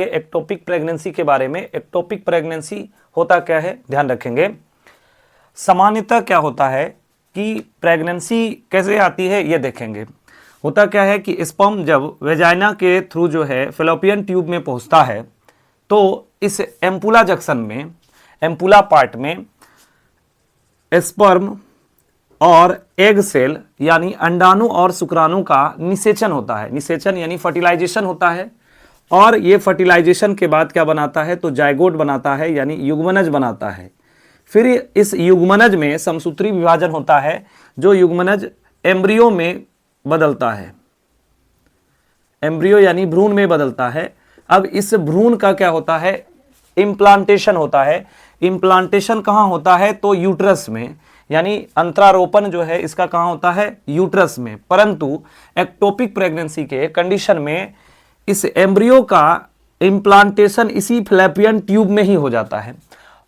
जानेंगे ectopic pregnancy के बारे में। एक्टोपिक प्रेगनेंसी होता क्या है, ध्यान रखेंगे। सामान्यतः क्या होता है कि प्रेगनेंसी कैसे आती है ये देखेंगे। होता क्या है कि स्पर्म जब वेजाइना के थ्रू जो है फैलोपियन ट्यूब में पहुंचता है तो इस एम्पुला जंक्शन में, एम्पुला पार्ट में स्पर्म और एग सेल यानी अंडाणु और शुक्राणु का निषेचन होता है। निषेचन यानी फर्टिलाइजेशन होता है और ये फर्टिलाइजेशन के बाद क्या बनाता है तो जायगोट बनाता है यानी युग्मनज बनाता है। फिर इस युग्मनज में समसूत्री विभाजन होता है जो युग्मनज एम्ब्रियो में बदलता है, एम्ब्रियो यानी भ्रूण में बदलता है। अब इस भ्रूण का क्या होता है, इम्प्लांटेशन होता है। इम्प्लांटेशन कहाँ होता है तो यूट्रस में, यानी अंतरारोपण जो है इसका कहाँ होता है, यूट्रस में। परंतु एक्टोपिक प्रेगनेंसी के कंडीशन में इस एम्ब्रियो का इम्प्लांटेशन इसी फैलोपियन ट्यूब में ही हो जाता है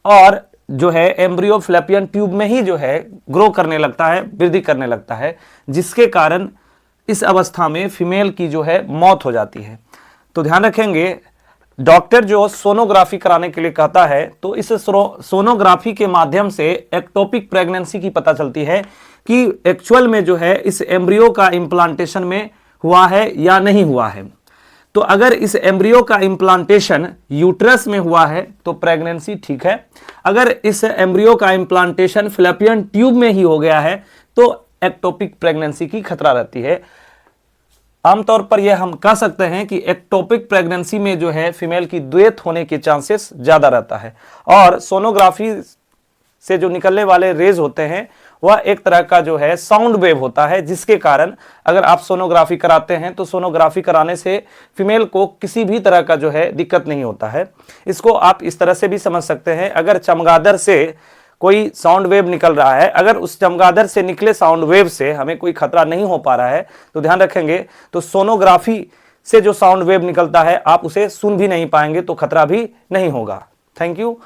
और जो है एम्ब्रियो फैलोपियन ट्यूब में ही जो है ग्रो करने लगता है, वृद्धि करने लगता है, जिसके कारण इस अवस्था में फीमेल की जो है मौत हो जाती है। तो ध्यान रखेंगे, डॉक्टर जो सोनोग्राफी कराने के लिए कहता है तो इस सोनोग्राफी के माध्यम से एक्टोपिक प्रेगनेंसी की पता चलती है कि एक्चुअल में जो है इस एम्ब्रियो का इम्प्लांटेशन में हुआ है या नहीं हुआ है। तो अगर इस एम्ब्रियो का इम्प्लांटेशन यूट्रस में हुआ है तो प्रेगनेंसी ठीक है। अगर इस एम्ब्रियो का इम्प्लांटेशन फैलोपियन ट्यूब में ही हो गया है तो एक्टोपिक प्रेगनेंसी की खतरा रहती है। आमतौर पर यह हम कह सकते हैं कि एक्टोपिक प्रेगनेंसी में जो है फीमेल की द्वैत होने के चांसेस ज्यादा रहता है और सोनोग्राफी से जो निकलने वाले रेज होते हैं वह एक तरह का जो है साउंड वेव होता है, जिसके कारण अगर आप सोनोग्राफी कराते हैं तो सोनोग्राफी कराने से फीमेल को किसी भी तरह का जो है दिक्कत नहीं होता है। इसको आप इस तरह से भी समझ सकते हैं, अगर चमगादड़ से कोई साउंड वेव निकल रहा है, अगर उस चमगादड़ से निकले साउंड वेव से हमें कोई खतरा नहीं हो पा रहा है तो ध्यान रखेंगे तो सोनोग्राफी से जो साउंड वेव निकलता है आप उसे सुन भी नहीं पाएंगे तो खतरा भी नहीं होगा। Thank you.